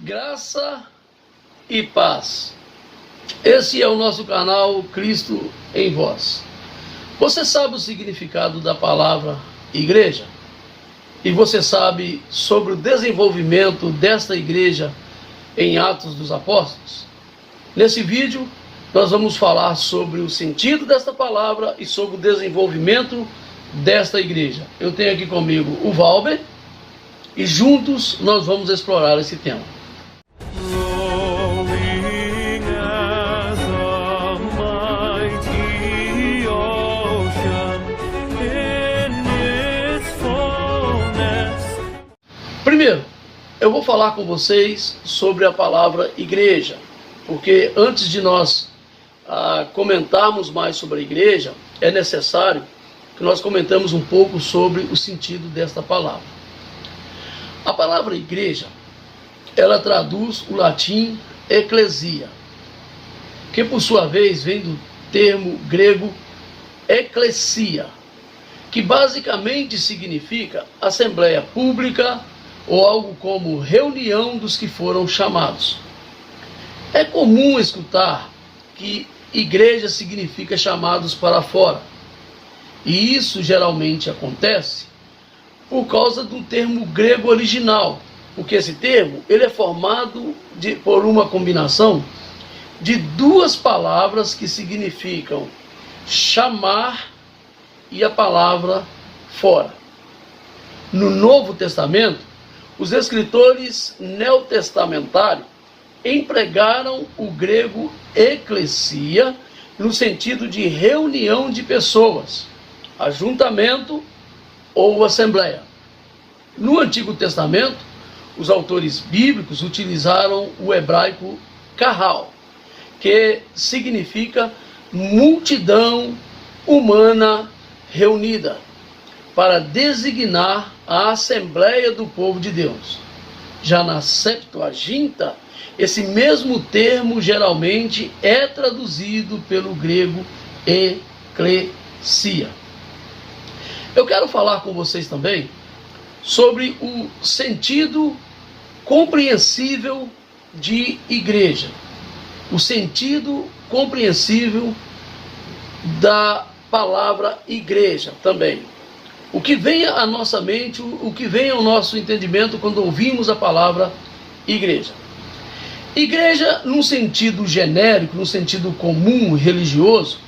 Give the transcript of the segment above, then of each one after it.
Graça e paz. Esse é o nosso canal Cristo em Vós. Você sabe o significado da palavra igreja? E você sabe sobre o desenvolvimento desta igreja em Atos dos Apóstolos? Nesse vídeo, nós vamos falar sobre o sentido desta palavra e sobre o desenvolvimento desta igreja. Eu tenho aqui comigo o Valber e juntos nós vamos explorar esse tema. Primeiro, eu vou falar com vocês sobre a palavra igreja, porque antes de nós comentarmos mais sobre a igreja, é necessário que nós comentemos um pouco sobre o sentido desta palavra. A palavra igreja, ela traduz o latim ecclesia, que por sua vez vem do termo grego ekklesia, que basicamente significa assembleia pública ou algo como reunião dos que foram chamados. É comum escutar que igreja significa chamados para fora, e isso geralmente acontece por causa do termo grego original, porque esse termo ele é formado por uma combinação de duas palavras que significam chamar e a palavra fora. No Novo Testamento, os escritores neotestamentários empregaram o grego ekklesia no sentido de reunião de pessoas, ajuntamento ou assembleia. No Antigo Testamento, os autores bíblicos utilizaram o hebraico kahal, que significa multidão humana reunida, para designar a Assembleia do Povo de Deus. Já na Septuaginta, esse mesmo termo geralmente é traduzido pelo grego ekklesia. Eu quero falar com vocês também sobre o sentido compreensível de igreja, o sentido compreensível da palavra igreja também. O que vem à nossa mente, o que vem ao nosso entendimento quando ouvimos a palavra igreja. Igreja, num sentido genérico, num sentido comum, religioso,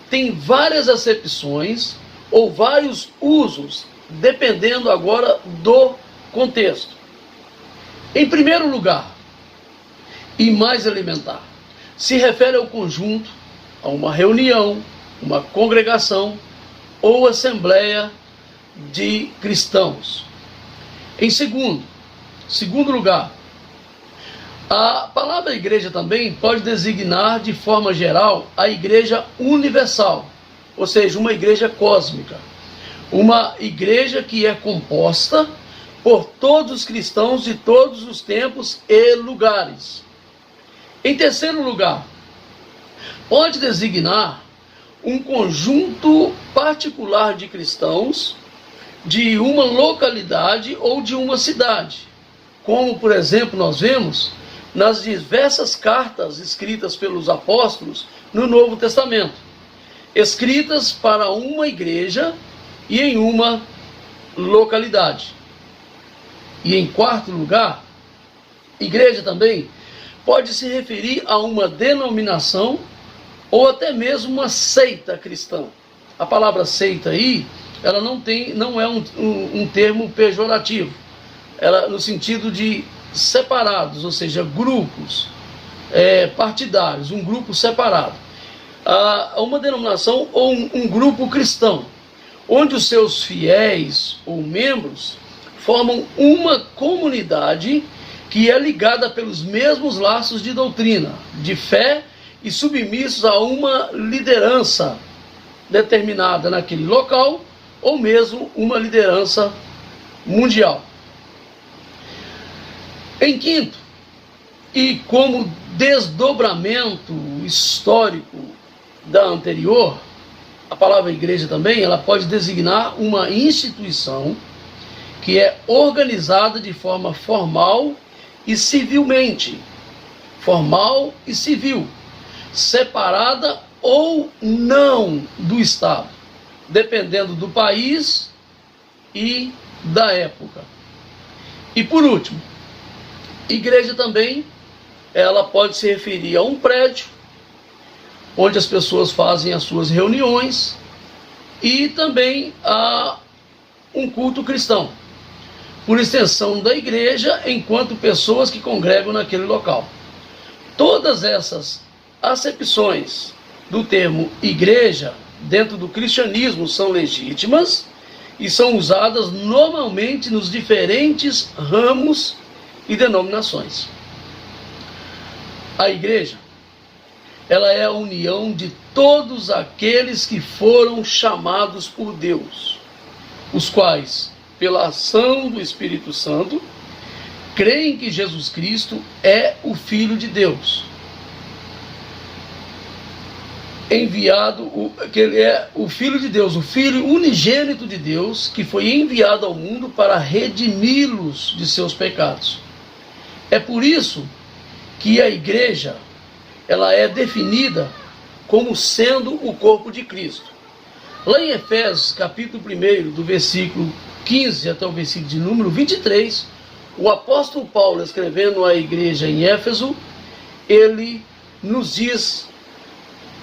tem várias acepções ou vários usos, dependendo agora do contexto. Em primeiro lugar, e mais elementar, se refere ao conjunto, a uma reunião, uma congregação ou assembleia de cristãos. Em segundo lugar, a palavra igreja também pode designar de forma geral a igreja universal, ou seja, uma igreja cósmica, uma igreja que é composta por todos os cristãos de todos os tempos e lugares. Em terceiro lugar, pode designar um conjunto particular de cristãos de uma localidade ou de uma cidade, como, por exemplo, nós vemos nas diversas cartas escritas pelos apóstolos no Novo Testamento, escritas para uma igreja e em uma localidade. E em quarto lugar, igreja também pode se referir a uma denominação ou até mesmo uma seita cristã. A palavra seita aí, ela não é um termo pejorativo, ela no sentido de separados, ou seja, grupos partidários, um grupo separado. Uma denominação ou um grupo cristão, onde os seus fiéis ou membros formam uma comunidade que é ligada pelos mesmos laços de doutrina, de fé e submissos a uma liderança determinada naquele local ou mesmo uma liderança mundial. Em quinto, e como desdobramento histórico da anterior, a palavra igreja também, ela pode designar uma instituição que é organizada de forma formal e civilmente, formal e civil, separada ou não do Estado, dependendo do país e da época. E por último, igreja também, ela pode se referir a um prédio onde as pessoas fazem as suas reuniões e também a um culto cristão, por extensão da igreja, enquanto pessoas que congregam naquele local. Todas essas acepções do termo igreja dentro do cristianismo são legítimas e são usadas normalmente nos diferentes ramos e denominações. A igreja, ela é a união de todos aqueles que foram chamados por Deus, os quais, pela ação do Espírito Santo, creem que Jesus Cristo é o Filho de Deus, que ele é o Filho de Deus, o Filho unigênito de Deus, que foi enviado ao mundo para redimi-los de seus pecados. É por isso que a igreja, ela é definida como sendo o corpo de Cristo. Lá em Efésios, capítulo 1, do versículo 15 até o versículo de número 23, o apóstolo Paulo, escrevendo à igreja em Éfeso, ele nos diz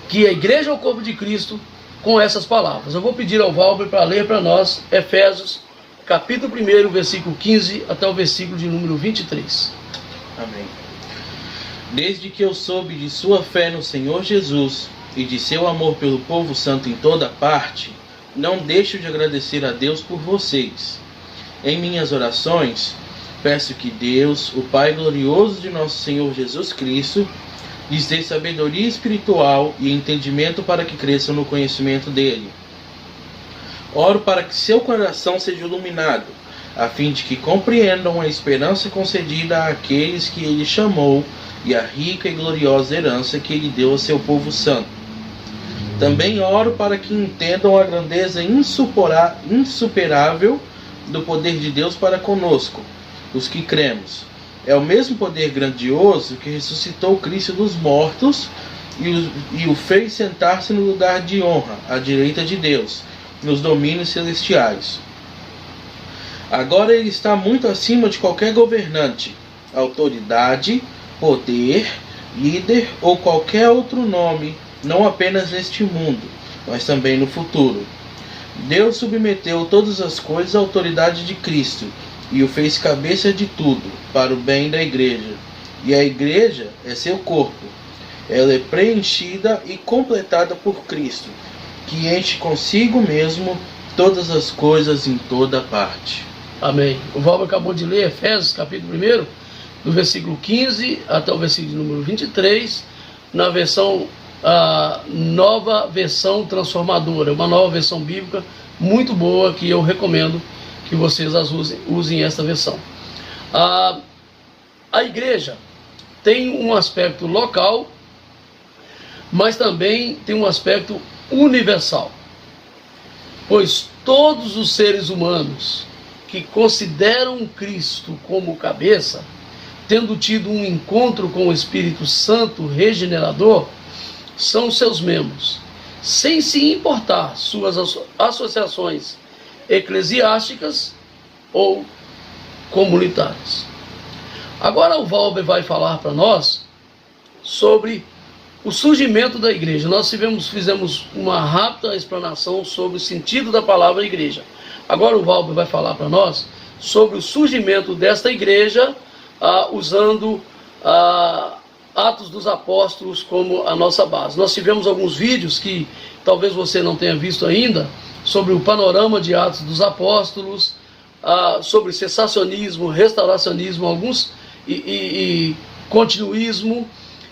que a igreja é o corpo de Cristo com essas palavras. Eu vou pedir ao Valber para ler para nós Efésios, capítulo 1, versículo 15 até o versículo de número 23. Amém. Desde que eu soube de sua fé no Senhor Jesus e de seu amor pelo povo santo em toda parte, não deixo de agradecer a Deus por vocês. Em minhas orações, peço que Deus, o Pai glorioso de nosso Senhor Jesus Cristo, lhes dê sabedoria espiritual e entendimento para que cresçam no conhecimento dele. Oro para que seu coração seja iluminado, a fim de que compreendam a esperança concedida àqueles que ele chamou e a rica e gloriosa herança que ele deu a seu povo santo. Também oro para que entendam a grandeza insuperável do poder de Deus para conosco, os que cremos. É o mesmo poder grandioso que ressuscitou Cristo dos mortos e o fez sentar-se no lugar de honra, à direita de Deus, nos domínios celestiais. Agora ele está muito acima de qualquer governante, autoridade, poder, líder ou qualquer outro nome, não apenas neste mundo, mas também no futuro. Deus submeteu todas as coisas à autoridade de Cristo e o fez cabeça de tudo, para o bem da igreja. E a igreja é seu corpo. Ela é preenchida e completada por Cristo, que enche consigo mesmo todas as coisas em toda parte. Amém. O Valber acabou de ler Efésios, capítulo 1, do versículo 15 até o versículo número 23, na versão, nova versão transformadora, uma nova versão bíblica muito boa, que eu recomendo que vocês usem esta versão. A igreja tem um aspecto local, mas também tem um aspecto universal, pois todos os seres humanos que consideram Cristo como cabeça, tendo tido um encontro com o Espírito Santo regenerador, são seus membros, sem se importar suas associações eclesiásticas ou comunitárias. Agora o Valber vai falar para nós sobre o surgimento da igreja. Nós fizemos uma rápida explanação sobre o sentido da palavra igreja. Agora o Valber vai falar para nós sobre o surgimento desta igreja, usando Atos dos Apóstolos como a nossa base. Nós tivemos alguns vídeos que talvez você não tenha visto ainda, sobre o panorama de Atos dos Apóstolos, sobre cessacionismo, restauracionismo, alguns e continuismo,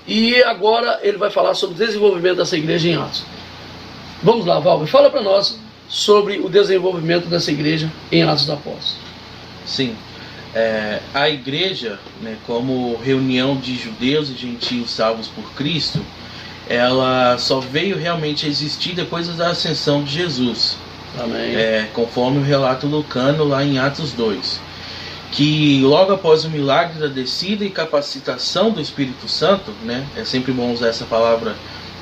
e agora ele vai falar sobre o desenvolvimento dessa igreja em Atos. Vamos lá, Valber, fala para nós sobre o desenvolvimento dessa igreja em Atos dos Apóstolos. Sim, a igreja, né, como reunião de judeus e gentios salvos por Cristo, ela só veio realmente a existir depois da ascensão de Jesus. Amém. Conforme o relato lucano lá em Atos 2. que logo após o milagre da descida e capacitação do Espírito Santo, né, é sempre bom usar essa palavra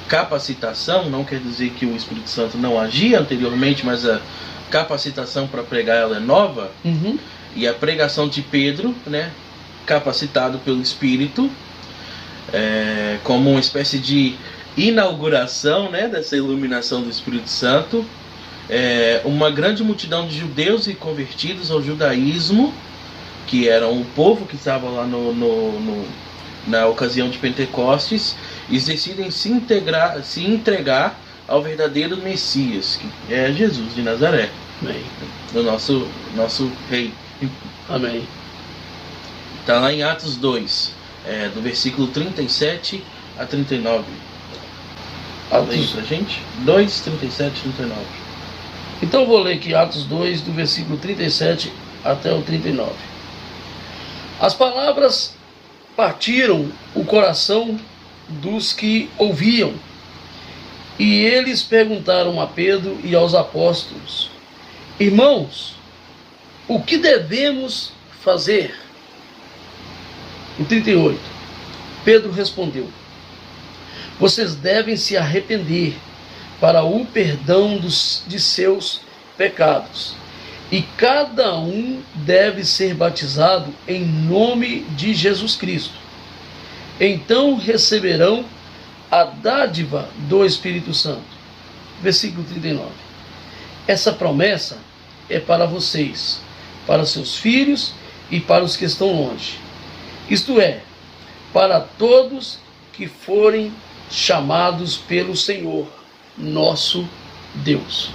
capacitação, não quer dizer que o Espírito Santo não agia anteriormente, mas a capacitação para pregar ela é nova. E a pregação de Pedro, né, capacitado pelo Espírito, como uma espécie de inauguração, né, dessa iluminação do Espírito Santo, uma grande multidão de judeus e convertidos ao judaísmo, que eram o povo que estava lá na ocasião de Pentecostes, eles decidem se entregar ao verdadeiro Messias, que é Jesus de Nazaré. Amém. O nosso rei. Amém. Está lá em Atos 2, do versículo 37 a 39. Leia pra gente. 2, 37 e 39. Então eu vou ler aqui Atos 2, do versículo 37 até o 39. As palavras partiram o coração dos que ouviam, e eles perguntaram a Pedro e aos apóstolos: Irmãos, o que devemos fazer? O 38. Pedro respondeu: Vocês devem se arrepender para o perdão de seus pecados, e cada um deve ser batizado em nome de Jesus Cristo. Então receberão a dádiva do Espírito Santo. Versículo 39. Essa promessa é para vocês, para seus filhos e para os que estão longe. Isto é, para todos que forem chamados pelo Senhor, nosso Deus.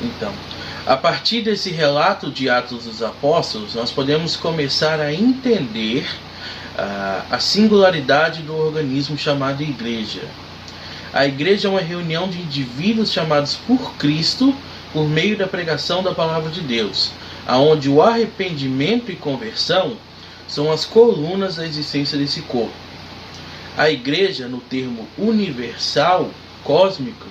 Então, a partir desse relato de Atos dos Apóstolos, nós podemos começar a entender a singularidade do organismo chamado Igreja. A Igreja é uma reunião de indivíduos chamados por Cristo por meio da pregação da Palavra de Deus, aonde o arrependimento e conversão são as colunas da existência desse corpo. A Igreja, no termo universal, cósmico,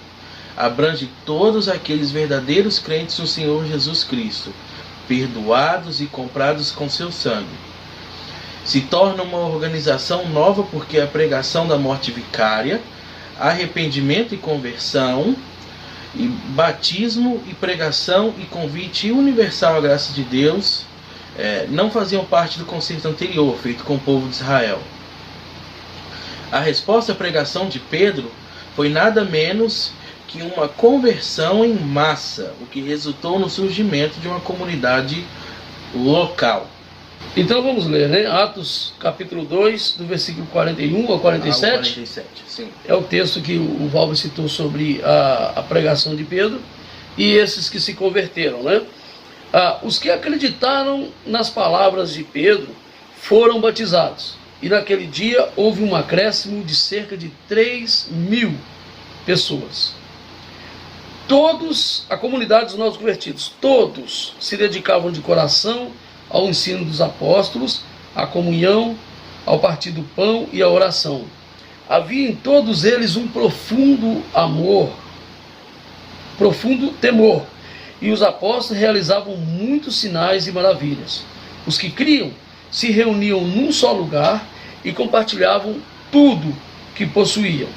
abrange todos aqueles verdadeiros crentes no Senhor Jesus Cristo, perdoados e comprados com seu sangue. Se torna uma organização nova porque a pregação da morte vicária, arrependimento e conversão, e batismo e pregação e convite universal à graça de Deus não faziam parte do concerto anterior, feito com o povo de Israel. A resposta à pregação de Pedro foi nada menos que uma conversão em massa, o que resultou no surgimento de uma comunidade local. Então vamos ler, né? Atos capítulo 2, do versículo 41 ao 47. 47, sim. É o texto que o Valber citou sobre a pregação de Pedro e esses que se converteram, né? Os que acreditaram nas palavras de Pedro foram batizados. E naquele dia houve um acréscimo de cerca de 3.000 pessoas. Todos, a comunidade dos novos convertidos, todos se dedicavam de coração ao ensino dos apóstolos, à comunhão, ao partir do pão e à oração. Havia em todos eles um profundo amor, profundo temor, e os apóstolos realizavam muitos sinais e maravilhas. Os que criam se reuniam num só lugar e compartilhavam tudo que possuíam.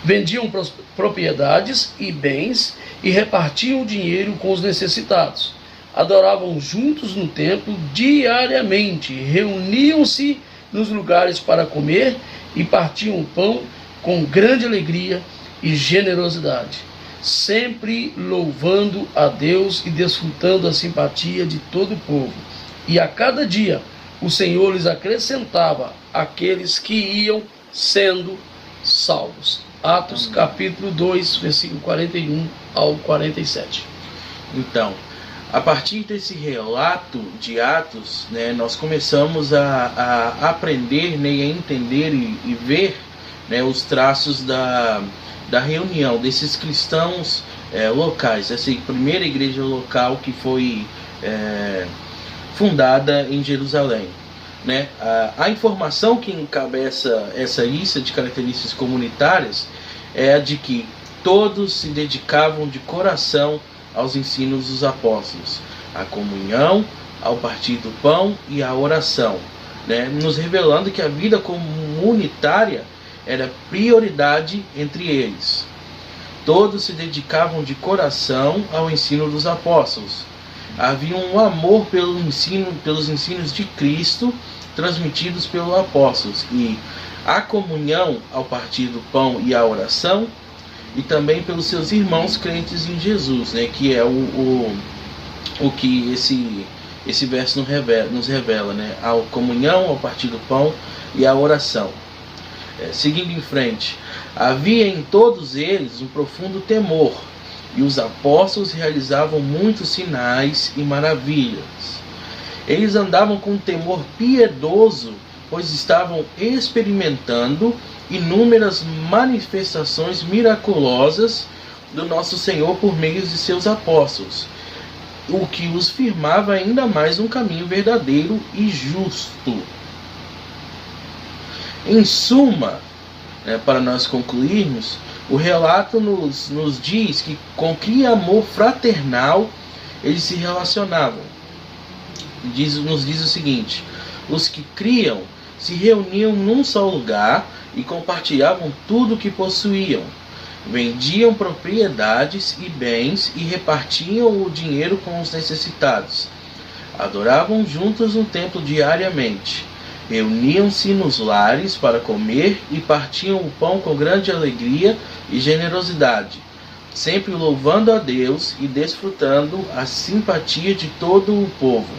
Vendiam propriedades e bens e repartiam o dinheiro com os necessitados. Adoravam juntos no templo diariamente, reuniam-se nos lugares para comer e partiam o pão com grande alegria e generosidade, sempre louvando a Deus e desfrutando a simpatia de todo o povo. E a cada dia o Senhor lhes acrescentava aqueles que iam sendo salvos. Atos capítulo 2, versículo 41 ao 47. Então, a partir desse relato de Atos, né, nós começamos a aprender, né, a entender e ver, né, os traços da reunião desses cristãos locais, essa primeira igreja local que foi fundada em Jerusalém. Né? A informação que encabeça essa lista de características comunitárias é a de que todos se dedicavam de coração aos ensinos dos apóstolos, a comunhão, ao partir do pão e à oração, né? Nos revelando que a vida comunitária era prioridade entre eles. Todos se dedicavam de coração ao ensino dos apóstolos. Havia um amor pelos ensinos de Cristo transmitidos pelos apóstolos, e a comunhão ao partir do pão e a oração, e também pelos seus irmãos crentes em Jesus, né? Que é o que esse verso nos revela, né? A comunhão ao partir do pão e a oração. Seguindo em frente, havia em todos eles um profundo temor, e os apóstolos realizavam muitos sinais e maravilhas. Eles andavam com temor piedoso, pois estavam experimentando inúmeras manifestações miraculosas do nosso Senhor por meio de seus apóstolos, o que os firmava ainda mais um caminho verdadeiro e justo. Em suma, para nós concluirmos, o relato nos diz que com que amor fraternal eles se relacionavam. Nos diz o seguinte: os que criam se reuniam num só lugar e compartilhavam tudo o que possuíam. Vendiam propriedades e bens e repartiam o dinheiro com os necessitados. Adoravam juntos no templo diariamente. Reuniam-se nos lares para comer e partiam o pão com grande alegria e generosidade, sempre louvando a Deus e desfrutando a simpatia de todo o povo.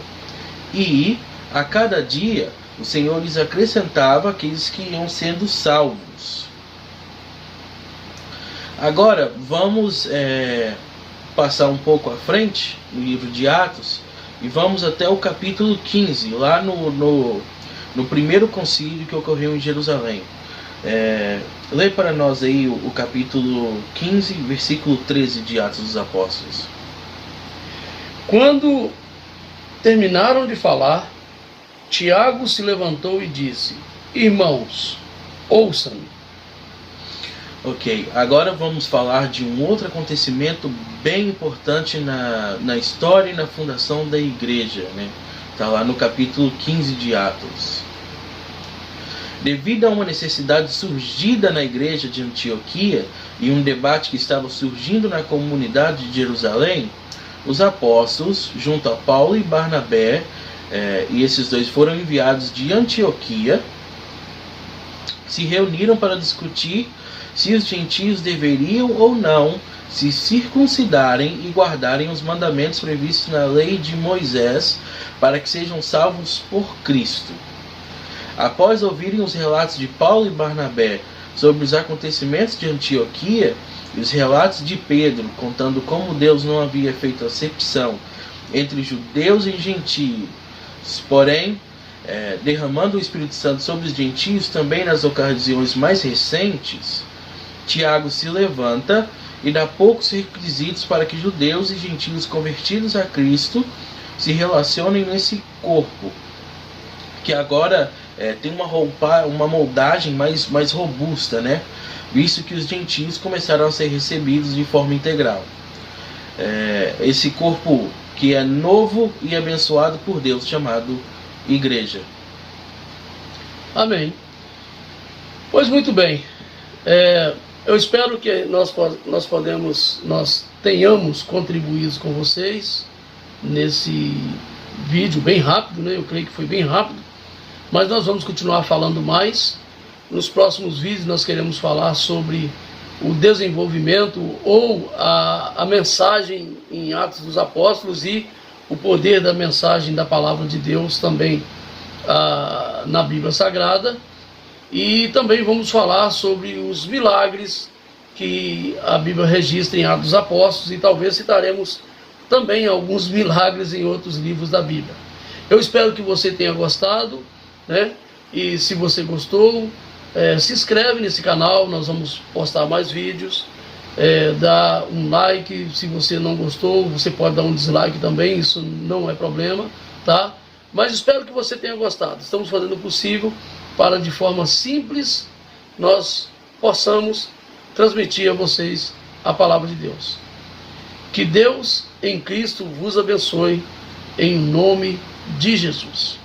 E, a cada dia, o Senhor lhes acrescentava aqueles que iam sendo salvos. Agora, vamos passar um pouco à frente no livro de Atos e vamos até o capítulo 15, lá no primeiro concílio que ocorreu em Jerusalém. Lê para nós aí o capítulo 15, versículo 13 de Atos dos Apóstolos. Quando terminaram de falar, Tiago se levantou e disse: Irmãos, ouçam-me. Ok, agora vamos falar de um outro acontecimento bem importante na história e na fundação da igreja, né? Está lá no capítulo 15 de Atos. Devido a uma necessidade surgida na igreja de Antioquia e um debate que estava surgindo na comunidade de Jerusalém, os apóstolos, junto a Paulo e Barnabé, e esses dois foram enviados de Antioquia, se reuniram para discutir se os gentios deveriam ou não se circuncidarem e guardarem os mandamentos previstos na lei de Moisés para que sejam salvos por Cristo. Após ouvirem os relatos de Paulo e Barnabé sobre os acontecimentos de Antioquia e os relatos de Pedro contando como Deus não havia feito acepção entre judeus e gentios, porém derramando o Espírito Santo sobre os gentios também nas ocasiões mais recentes, Tiago se levanta e dá poucos requisitos para que judeus e gentios convertidos a Cristo se relacionem nesse corpo, que agora tem uma moldagem mais robusta, né? Visto que os gentios começaram a ser recebidos de forma integral. Esse corpo que é novo e abençoado por Deus, chamado Igreja. Amém. Pois muito bem. Eu espero que nós tenhamos contribuído com vocês nesse vídeo bem rápido, né? Eu creio que foi bem rápido, mas nós vamos continuar falando mais. Nos próximos vídeos nós queremos falar sobre o desenvolvimento ou a mensagem em Atos dos Apóstolos e o poder da mensagem da Palavra de Deus também na Bíblia Sagrada. E também vamos falar sobre os milagres que a Bíblia registra em Atos dos Apóstolos, e talvez citaremos também alguns milagres em outros livros da Bíblia. Eu espero que você tenha gostado, né? E se você gostou, se inscreve nesse canal, nós vamos postar mais vídeos. Dá um like. Se você não gostou, você pode dar um dislike também, isso não é problema, tá? Mas espero que você tenha gostado. Estamos fazendo o possível para, de forma simples, nós possamos transmitir a vocês a palavra de Deus. Que Deus em Cristo vos abençoe, em nome de Jesus.